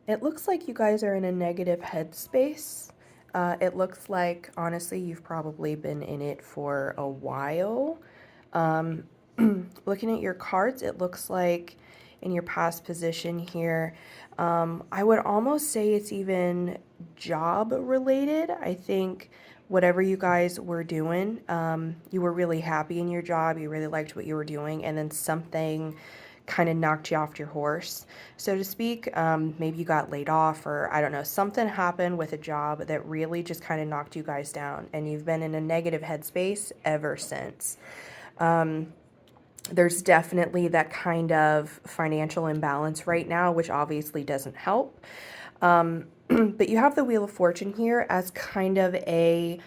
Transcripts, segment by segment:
It looks like you guys are in a negative headspace. It looks like, honestly, you've probably been in it for a while. Um, Looking at your cards, it looks like in your past position here, I would almost say it's even job related. I think whatever you guys were doing, you were really happy in your job, you really liked what you were doing, and then something kind of knocked you off your horse, so to speak. Maybe you got laid off, or I don't know, something happened with a job that really just kind of knocked you guys down, and you've been in a negative headspace ever since. There's definitely that kind of financial imbalance right now, which obviously doesn't help. But you have the Wheel of Fortune here as kind of a,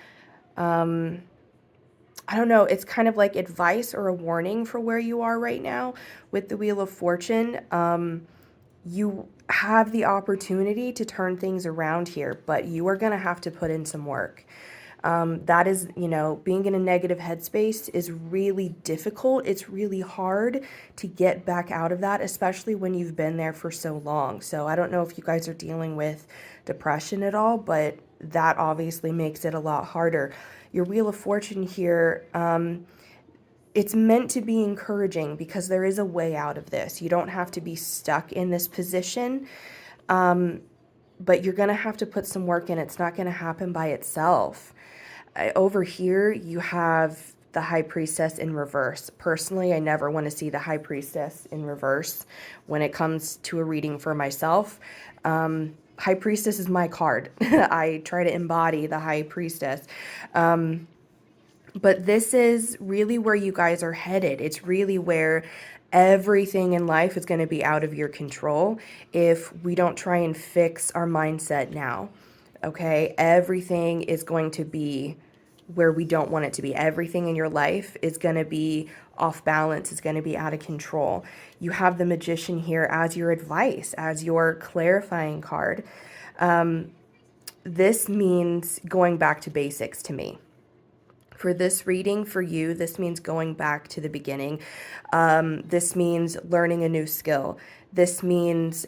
I don't know, it's kind of like advice or a warning for where you are right now with the Wheel of Fortune. You have the opportunity to turn things around here, but you are going to have to put in some work. That is, being in a negative headspace is really difficult. It's really hard to get back out of that, especially when you've been there for so long. So I don't know if you guys are dealing with depression at all, but that obviously makes it a lot harder. Your Wheel of Fortune here, it's meant to be encouraging because there is a way out of this. You don't have to be stuck in this position, but you're going to have to put some work in. It's not going to happen by itself. Over here, you have the High Priestess in reverse. Personally, I never want to see the High Priestess in reverse when it comes to a reading for myself. High Priestess is my card. I try to embody the High Priestess. But this is really where you guys are headed. It's really where everything in life is going to be out of your control if we don't try and fix our mindset now. Okay? Everything is going to be where we don't want it to be. Everything in your life is going to be off balance, is going to be out of control. You have the Magician here as your advice, as your clarifying card. This means going back to basics to me. For this reading, for you, this means going back to the beginning. This means learning a new skill. This means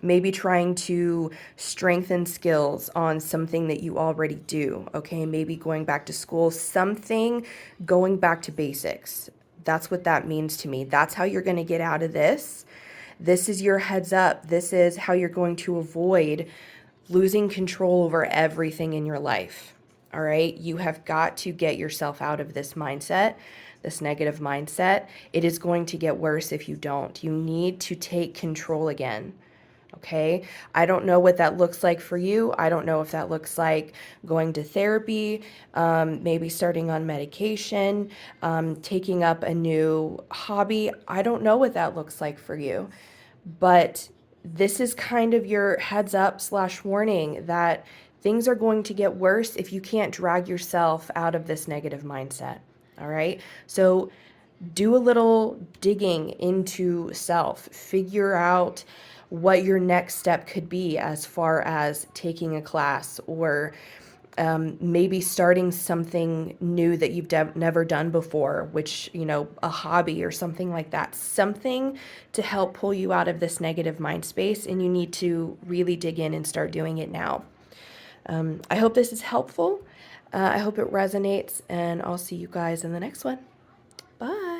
maybe trying to strengthen skills on something that you already do. Okay, maybe going back to school, something, going back to basics. That's what that means to me. That's how you're going to get out of this. This is your heads up. This is how you're going to avoid losing control over everything in your life. All right. You have got to get yourself out of this mindset, this negative mindset. It is going to get worse if you don't. You need to take control again. Okay. I don't know what that looks like for you. I don't know if that looks like going to therapy, maybe starting on medication, taking up a new hobby. I don't know what that looks like for you, but this is kind of your heads up slash warning that things are going to get worse if you can't drag yourself out of this negative mindset. All right. So do a little digging into self, figure out what your next step could be as far as taking a class, or maybe starting something new that you've never done before, which, a hobby or something like that, something to help pull you out of this negative mind space. And you need to really dig in and start doing it now. I hope this is helpful. I hope it resonates, and I'll see you guys in the next one. Bye.